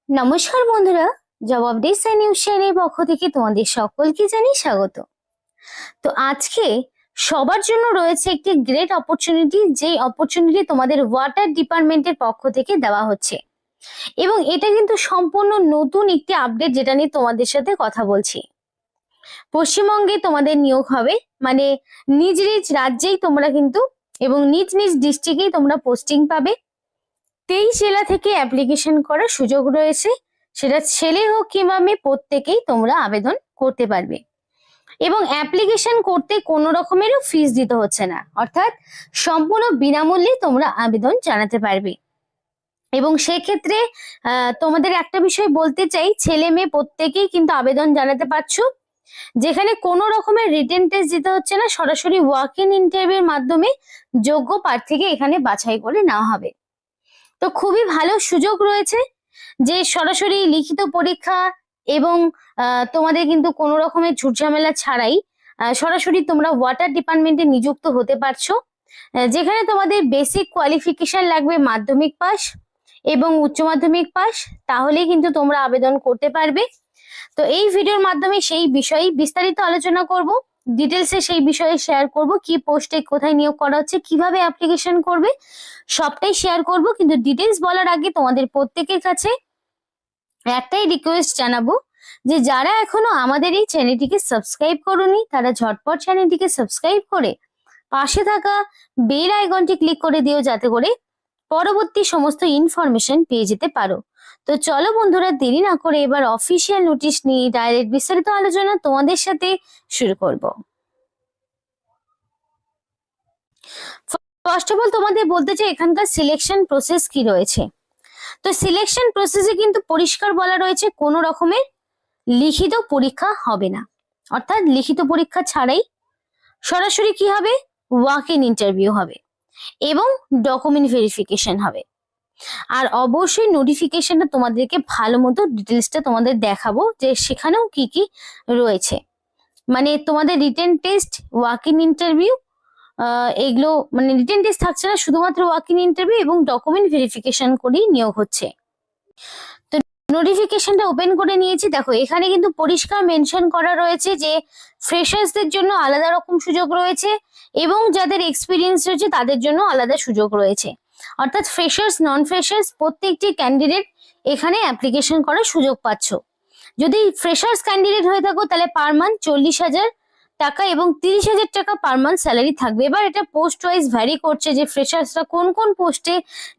নমস্কার বন্ধুরা, জবাব দিস নিউজ চ্যানেলের পক্ষ থেকে তোমাদের সকলকে জানাই স্বাগত। তো আজকে সবার জন্য রয়েছে একটি গ্রেট অপরচুনিটি, যে অপরচুনিটি তোমাদের ওয়াটার ডিপার্টমেন্টের পক্ষ থেকে দেওয়া হচ্ছে এবং এটা কিন্তু সম্পূর্ণ নতুন একটি আপডেট, যেটা নিয়ে তোমাদের সাথে কথা বলছি। পশ্চিমবঙ্গে তোমাদের নিয়োগ হবে, মানে নিজ নিজ রাজ্যেই তোমরা কিন্তু এবং নিজ নিজ ডিস্ট্রিক্টেই তোমরা পোস্টিং পাবে। 23 জেলা থেকে অ্যাপ্লিকেশন করার সুযোগ রয়েছে, সেটা ছেলে হোক কিংবা মেয়ে, প্রত্যেকেই তোমরা আবেদন করতে পারবে এবং অ্যাপ্লিকেশন করতে কোনো রকমেরও ফিস দিতে হচ্ছে না, অর্থাৎ সম্পূর্ণ বিনামূল্যে তোমরা আবেদন জানাতে পারবে। এবং সেক্ষেত্রে তোমাদের একটা বিষয় বলতে চাই, ছেলে মেয়ে প্রত্যেকেই কিন্তু আবেদন জানাতে পারছো, যেখানে কোনো রকমের রিটেন টেস্ট দিতে হচ্ছে না, সরাসরি ওয়াক ইন ইন্টারভিউর মাধ্যমে যোগ্য প্রার্থীকে এখানে বাছাই করে নেওয়া হবে। তো খুবই ভালো সুযোগ রয়েছে যে সরাসরি লিখিত পরীক্ষা এবং তোমাদের কিন্তু কোনো রকমের ঝুটঝামেলা ছাড়াই সরাসরি তোমরা ওয়াটার ডিপার্টমেন্টে নিযুক্ত হতে পারছো, যেখানে তোমাদের বেসিক কোয়ালিফিকেশন লাগবে মাধ্যমিক পাস এবং উচ্চ মাধ্যমিক পাস, তাহলেই কিন্তু তোমরা আবেদন করতে পারবে। তো এই ভিডিওর মাধ্যমে সেই বিষয়ে বিস্তারিত আলোচনা করব, ডিটেলসে সেই বিষয়ে শেয়ার করব, কি পোস্টে কোথায় নিয়োগ করা হচ্ছে, কিভাবে অ্যাপ্লিকেশন করবে, সবটাই শেয়ার করব। কিন্তু ডিটেলস বলার আগে তোমাদের প্রত্যেকের কাছে একটাই রিকোয়েস্ট জানাবো, যে যারা এখনো আমাদের এই চ্যানেলটিকে সাবস্ক্রাইব করোনি, তারা ঝটপট চ্যানেলটিকে সাবস্ক্রাইব করে পাশে থাকা বেল আইকনটি ক্লিক করে দিও, যাতে করে পরবর্তী সমস্ত ইনফরমেশন পেয়ে যেতে পারো। তো চলো বন্ধুরা, দেরি না করে এবার অফিসিয়াল নোটিশ নিয়ে ডাইরেক্ট বিস্তারিত আলোচনা তোমাদের সাথে শুরু করব। ফার্স্ট অফ অল তোমাদের বলতে চাই এখানকার সিলেকশন প্রসেস কি রয়েছে। তো সিলেকশন প্রসেসে কিন্তু পরিষ্কার বলা রয়েছে, কোনো রকমের লিখিত পরীক্ষা হবে না, অর্থাৎ লিখিত পরীক্ষা ছাড়াই সরাসরি কি হবে, ওয়াক ইন ইন্টারভিউ হবে এবং ডকুমেন্ট ভেরিফিকেশন হবে। আর অবশ্যই নোটিফিকেশনটা তোমাদেরকে ভালো মতো ডিটেলসটা তোমাদের দেখাবো, যে সেখানেও কি কি রয়েছে। মানে তোমাদের written test, walk in interview, এগুলো মানে রিটেন টেস্ট থাকছে না, শুধুমাত্র ওয়াক ইন ইন্টারভিউ এবং ডকুমেন্ট ভেরিফিকেশন করেই নিয়োগ হচ্ছে। তো নোটিফিকেশনটা ওপেন করে নিয়েছি, দেখো এখানে কিন্তু পরিষ্কার মেনশন করা রয়েছে যে ফ্রেশার্সদের জন্য আলাদা রকম সুযোগ রয়েছে এবং যাদের এক্সপিরিয়েন্স রয়েছে তাদের জন্য আলাদা সুযোগ রয়েছে। অর্থাৎ ফ্রেশার্স, নন ফ্রেশার্স প্রত্যেকটি ক্যান্ডিডেট এখানে অ্যাপ্লিকেশন করার সুযোগ পাচ্ছ। যদি ফ্রেশার্স ক্যান্ডিডেট হয়ে থাকো তাহলে পার মান্থ 40,000 টাকা এবং 30,000 টাকা পার মান্থ স্যালারি থাকবে। এবার এটা পোস্ট ওয়াইজ ভ্যারি করছে যে ফ্রেশার্সরা কোন কোন পোস্টে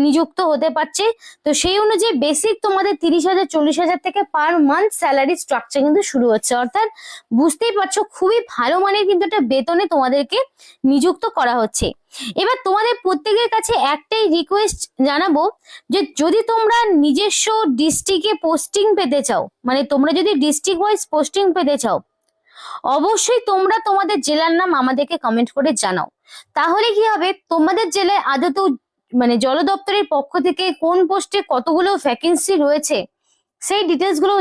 নিযুক্ত হতে পারছে। তো সেই অনুযায়ী বেসিক তোমাদের 30,000 40,000 থেকে পার মান্থ স্যালারি স্ট্রাকচার কিন্তু শুরু হচ্ছে, অর্থাৎ বুঝতেই পারছো খুবই ভালো মানের কিন্তু একটা বেতনে তোমাদেরকে নিযুক্ত করা হচ্ছে। এবার তোমাদের প্রত্যেকের কাছে একটাই রিকোয়েস্ট জানাবো, যে যদি তোমরা নিজস্ব ডিস্ট্রিক্টে পোস্টিং পেতে চাও, মানে তোমরা যদি ডিস্ট্রিক্ট ওয়াইজ পোস্টিং পেতে চাও, অবশ্যই তোমরা তোমাদের জেলার নাম আমাদেরকে কমেন্ট করে জানাও। তাহলে কি হবে, তোমাদের জেলায় আদতেও মানে জল দপ্তরের পক্ষ থেকে কোন পোস্টে কতগুলো ভ্যাকেন্সি রয়েছে সেই ডিটেলস গুলো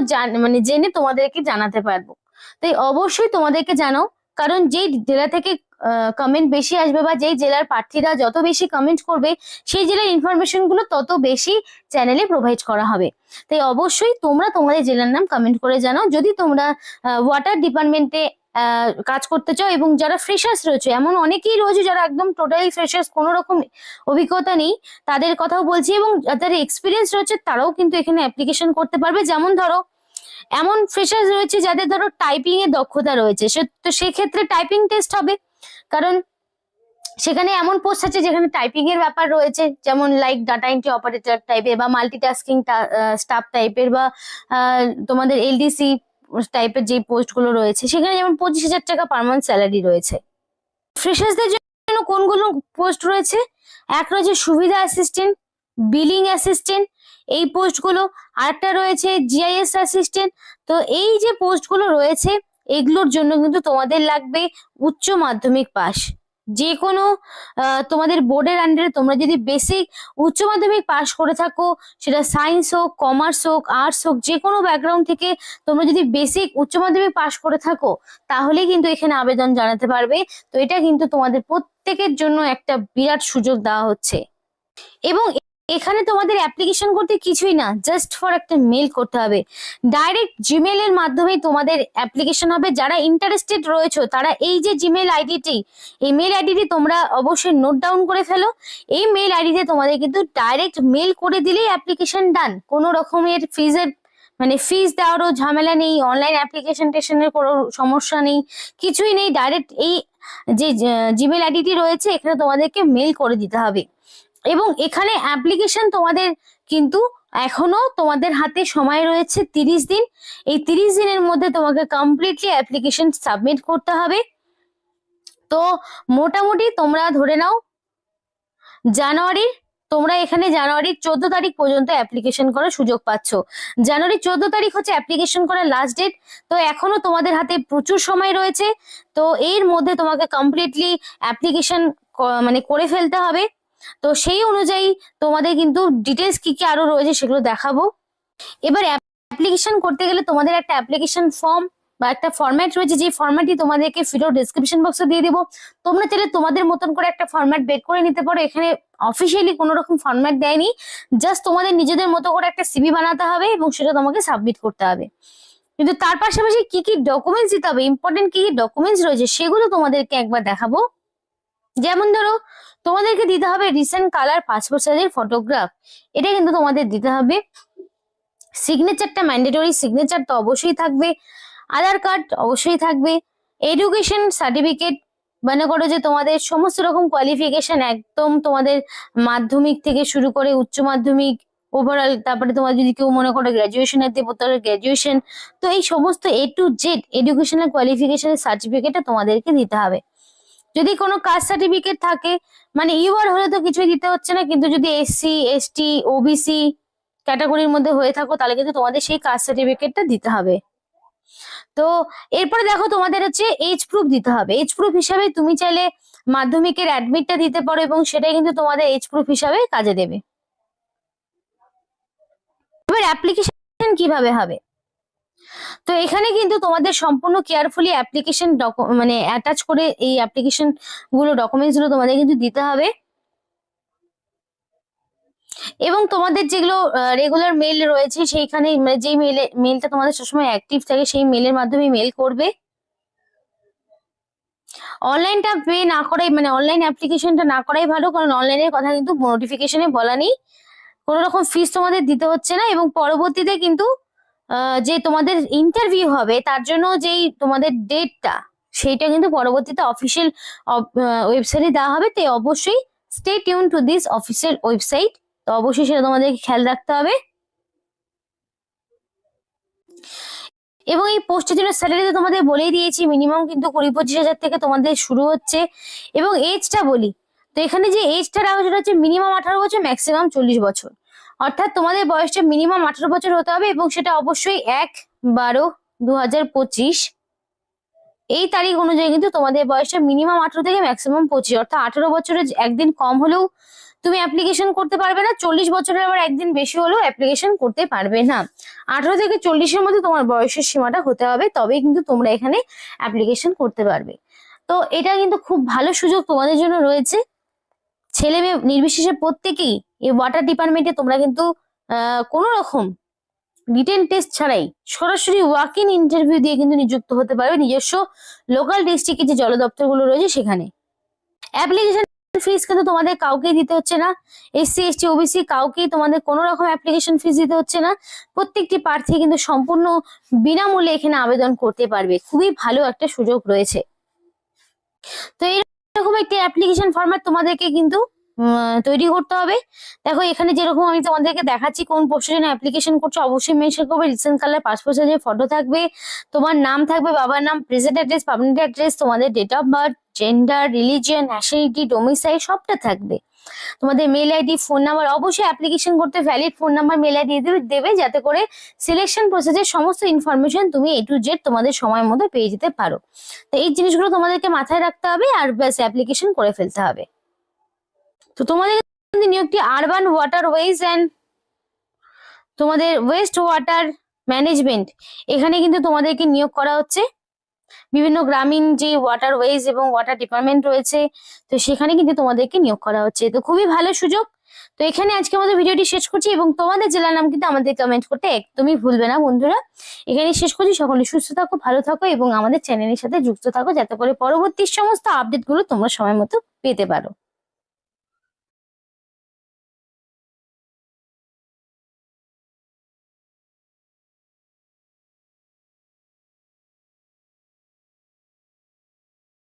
মানে জেনে তোমাদেরকে জানাতে পারবো। তাই অবশ্যই তোমাদেরকে জানাও, কারণ যেই জেলা থেকে কমেন্ট বেশি আসবে বা যেই জেলার প্রার্থীরা যত বেশি কমেন্ট করবে, সেই জেলার ইনফরমেশন গুলো তত বেশি চ্যানেলে প্রোভাইড করা হবে। তাই অবশ্যই তোমরা তোমাদের জেলার নাম কমেন্ট করে জানাও, যদি তোমরা ওয়াটার ডিপার্টমেন্টে কাজ করতে চাও। এবং যারা ফ্রেশার্স রয়েছে, এমন অনেকেই রয়েছে যারা একদম টোটালি ফ্রেশার্স, কোনো রকম অভিজ্ঞতা নেই, তাদের কথাও বলছি, এবং যাদের এক্সপিরিয়েন্স রয়েছে তারাও কিন্তু এখানে অ্যাপ্লিকেশন করতে পারবে। যেমন ধরো এমন ফ্রেশার্স রয়েছে যাদের ধরো টাইপিং এর দক্ষতা রয়েছে, তো সেক্ষেত্রে টাইপিং টেস্ট হবে, কারণ সেখানে এমন পোস্ট আছে যেখানে টাইপিং এর ব্যাপার রয়েছে, যেমন লাইক ডাটা এন্ট্রি অপারেটর টাইপের বা মাল্টিটাস্কিং স্টাফ টাইপের বা তোমাদের এলডিসি টাইপের যে পোস্ট গুলো রয়েছে, সেখানে যেমন 25,000 টাকা পার মান্থ স্যালারি রয়েছে। ফ্রেশার্সদের জন্য কোনগুলো পোস্ট রয়েছে, এক রয়েছে সুবিধা অ্যাসিস্ট্যান্ট, বিলিং অ্যাসিস্ট্যান্ট, এই পোস্টগুলো। আরেকটা রয়েছে জিআইএস অ্যাসিস্ট্যান্ট। তো এই যে পোস্টগুলো রয়েছে, এগুলোর জন্য কিন্তু তোমাদের লাগবে উচ্চ মাধ্যমিক পাস। যে কোনো তোমাদের বোর্ডের আন্ডারে তোমরা যদি বেসিক উচ্চ মাধ্যমিক পাস করে থাকো, সেটা সায়েন্স হোক, কমার্স হোক, আর্টস হোক, যে কোনো ব্যাকগ্রাউন্ড থেকে তোমরা যদি বেসিক উচ্চ মাধ্যমিক পাস করে থাকো, তাহলেই কিন্তু এখানে আবেদন জানাতে পারবে। তো এটা কিন্তু তোমাদের প্রত্যেকের জন্য একটা বিরাট সুযোগ দেওয়া হচ্ছে। এবং এখানে তোমাদের অ্যাপ্লিকেশন করতে কিছুই না, জাস্ট ফর একটা মেল করতে হবে। ডাইরেক্ট জিমেল এর মাধ্যমে তোমাদের অ্যাপ্লিকেশন হবে। যারা ইন্টারেস্টেড রয়েছে তারা এই যে জিমেল আইডিটি, এই মেল আইডিটি তোমরা অবশ্যই নোট ডাউন করে ফেলো। এই মেল আইডিতে তোমাদের কিন্তু ডাইরেক্ট মেল করে দিলেই অ্যাপ্লিকেশন ডান। কোনো রকমের ফিজ দেওয়ারও ঝামেলা নেই, অনলাইন অ্যাপ্লিকেশন টেশনের কোনো সমস্যা নেই, কিছুই নেই। ডাইরেক্ট এই যে জিমেল আইডিটি রয়েছে এখানে তোমাদেরকে মেল করে দিতে হবে। এবং এখানে অ্যাপ্লিকেশন তোমাদের কিন্তু এখনো তোমাদের হাতে সময় রয়েছে 30 দিন। এই 30 দিনের মধ্যে তোমাকে কমপ্লিটলি অ্যাপ্লিকেশন সাবমিট করতে হবে। তো মোটামুটি তোমরা ধরে নাও জানুয়ারির 14 তারিখ পর্যন্ত অ্যাপ্লিকেশন করার সুযোগ পাচ্ছ। জানুয়ারির 14 তারিখ হচ্ছে অ্যাপ্লিকেশন করার লাস্ট ডেট। তো এখনো তোমাদের হাতে প্রচুর সময় রয়েছে। তো এর মধ্যে তোমাকে কমপ্লিটলি অ্যাপ্লিকেশন করে ফেলতে হবে। তো সেই অনুযায়ী তোমাদের কিন্তু ডিটেলস কি কি আরো রয়েছে সেগুলো দেখাবো। এবার অ্যাপ্লিকেশন করতে গেলে তোমাদের একটা অ্যাপ্লিকেশন ফর্ম বা একটা ফরম্যাট রয়েছে, যে ফরম্যাটটি তোমাদেরকে ভিডিও ডেসক্রিপশন বক্সে দিয়ে দিব। তোমরা চাইলে তোমাদের মতন করে একটা ফরম্যাট বের করে নিতে পারো। এখানে অফিসিয়ালি কোনো রকম ফরম্যাট দেয়নি, জাস্ট তোমাদের নিজেদের মতো করে একটা সিভি বানাতে হবে এবং সেটা তোমাকে সাবমিট করতে হবে। কিন্তু তার পাশাপাশি কি কি ডকুমেন্টস দিতে হবে, ইম্পর্টেন্ট কি কি ডকুমেন্টস রয়েছে সেগুলো তোমাদেরকে একবার দেখাবো। যেমন ধরো তোমাদেরকে দিতে হবে রিসেন্ট কালার পাসপোর্ট সাইজের ফটোগ্রাফ, এটা কিন্তু তোমাদের দিতে হবে। সিগনেচারটা ম্যান্ডেটরি, সিগনেচার তো অবশ্যই থাকবে। আধার কার্ড অবশ্যই থাকবে। এডুকেশন সার্টিফিকেট, মনে করো যে তোমাদের সমস্ত রকম কোয়ালিফিকেশন একদম তোমাদের মাধ্যমিক থেকে শুরু করে উচ্চ মাধ্যমিক ওভারঅল, তারপরে তোমার যদি কেউ মনে করো গ্রাজুয়েশনের দেবো তাহলে গ্রাজুয়েশন, তো এই সমস্ত A to Z এডুকেশনাল কোয়ালিফিকেশনের সার্টিফিকেটটা তোমাদেরকে দিতে হবে। যদি কোনো কাস্ট সার্টিফিকেট থাকে, ইউআর হলে তো কিছুই দিতে হচ্ছে না, কিন্তু যদি SC ST OBC ক্যাটাগরির মধ্যে হয়ে থাকো তাহলে কিন্তু তোমাদের সেই কাস্ট সার্টিফিকেটটা দিতে হবে। তো এরপরে দেখো তোমাদের হচ্ছে এজ প্রুফ দিতে হবে। এজ প্রুফ হিসাবে তুমি চাইলে মাধ্যমিকের অ্যাডমিটটা দিতে পারো এবং সেটাই কিন্তু তোমাদের এজ প্রুফ হিসাবে কাজে দেবে। এবার অ্যাপ্লিকেশন কিভাবে হবে, তো এখানে কিন্তু তোমাদের সম্পূর্ণ কেয়ারফুলি অ্যাপ্লিকেশন অ্যাটাচ করে এই অ্যাপ্লিকেশন ডকুমেন্টস গুলো তোমাদের কিন্তু দিতে হবে। এবং তোমাদের যেগুলো রেগুলার মেল রয়েছে সেইখানে যে মেলটা তোমাদের সবসময় অ্যাক্টিভ থাকে সেই মেলের মাধ্যমে মেল করবে। অনলাইনটা পে না করাই অনলাইন অ্যাপ্লিকেশনটা না করাই ভালো, কারণ অনলাইনের কথা কিন্তু নোটিফিকেশনে বলা নেই। কোনো রকম ফিস তোমাদের দিতে হচ্ছে না। এবং পরবর্তীতে কিন্তু যে তোমাদের ইন্টারভিউ হবে তার জন্য যেই তোমাদের ডেটটা সেইটা কিন্তু পরবর্তীতে অফিসিয়াল ওয়েবসাইটে দেওয়া হবে। তো অবশ্যই stay tune to this official website. তো অবশ্যই সেটা তোমাদেরকে খেয়াল রাখতে হবে। এবং এই পোস্টের জন্য স্যালারি তো তোমাদের বলেই দিয়েছি, মিনিমাম কিন্তু 20-25 হাজার থেকে তোমাদের শুরু হচ্ছে। এবং এজটা বলি, তো এখানে যে এজটা রাখা সেটা হচ্ছে মিনিমাম 18 বছর, ম্যাক্সিমাম 40 বছর। অর্থাৎ তোমাদের বয়সটা মিনিমাম 18 বছর হতে হবে এবং সেটা অবশ্যই 1/12/2025 এই তারিখ অনুযায়ী কিন্তু তোমাদের বয়সটা মিনিমাম 18 থেকে ম্যাক্সিমাম 25, অর্থাৎ 18 বছরের একদিন কম হলেও তুমি অ্যাপ্লিকেশন করতে পারবে না, 40 বছরের আবার একদিন বেশি হলেও অ্যাপ্লিকেশন করতে পারবে না। 18 থেকে 40-এর মধ্যে তোমার বয়সের সীমাটা হতে হবে, তবেই কিন্তু তোমরা এখানে অ্যাপ্লিকেশন করতে পারবে। তো এটা কিন্তু খুব ভালো সুযোগ তোমাদের জন্য রয়েছে। ছেলে মেয়ে নির্বিশেষে প্রত্যেকেই এই ওয়াটার ডিপার্টমেন্টে তোমরা কিন্তু কোনো রকম রিটেন টেস্ট ছাড়াই সরাসরি ওয়াক ইন ইন্টারভিউ দিয়ে কিন্তু নিযুক্ত হতে পারবে নিজস্ব লোকাল ডিস্ট্রিক্টের যে জল দপ্তরগুলো রয়েছে সেখানে। অ্যাপ্লিকেশন ফিস কিন্তু তোমাদের কাউকেই দিতে হচ্ছে না। SC ST OBC কাউকেই তোমাদের কোনো রকম অ্যাপ্লিকেশন ফিস দিতে হচ্ছে না। প্রত্যেকটি প্রার্থী কিন্তু সম্পূর্ণ বিনামূল্যে এখানে আবেদন করতে পারবে। খুবই ভালো একটা সুযোগ রয়েছে। তো এরকম একটি অ্যাপ্লিকেশন ফরম্যাট তোমাদেরকে কিন্তু তৈরি করতে হবে। দেখো এখানে যেরকম আমি তোমাদেরকে দেখাচ্ছি কোন পোস্টের জন্য অ্যাপ্লিকেশন করছো, অবশ্যই মেনশন করবে রিসেন্ট কালার পাসপোর্ট সাইজের ফটো থাকবে, তোমার নাম থাকবে, বাবার নাম, প্রেজেন্ট অ্যাড্রেস, পাবলিক অ্যাড্রেস, তোমাদের date of birth, gender, religion, nationality, domicile সবটা থাকবে। তোমাদের মেল আইডি, ফোন নাম্বার, অবশ্যই অ্যাপ্লিকেশন করতে valid phone number, mail ID দেবে যাতে করে সিলেকশন প্রসেসের সমস্ত ইনফরমেশন তুমি A to Z তোমাদের সময় মতো পেয়ে যেতে পারো। তো এই জিনিসগুলো তোমাদেরকে মাথায় রাখতে হবে আর ব্যাস অ্যাপ্লিকেশন করে ফেলতে হবে। তো তোমাদের নিয়োগটি আরবান ওয়াটারওয়েজ অ্যান্ড তোমাদের ওয়েস্ট ওয়াটার ম্যানেজমেন্ট, এখানে কিন্তু তোমাদেরকে নিয়োগ করা হচ্ছে। বিভিন্ন গ্রামীণ যে ওয়াটারওয়েজ এবং ওয়াটার ডিপার্টমেন্ট রয়েছে তো সেখানে কিন্তু তোমাদেরকে নিয়োগ করা হচ্ছে। তো খুবই ভালো সুযোগ। তো এখানে আজকে আমাদের ভিডিওটি শেষ করছি, এবং তোমাদের জেলার নাম কিন্তু আমাদের কমেন্ট করতে একদমই ভুলবে না বন্ধুরা। এখানে শেষ করছি, সকলে সুস্থ থাকো, ভালো থাকো এবং আমাদের চ্যানেলের সাথে যুক্ত থাকো, যাতে করে পরবর্তী সমস্ত আপডেট গুলো তোমরা সময় মতো পেতে পারো।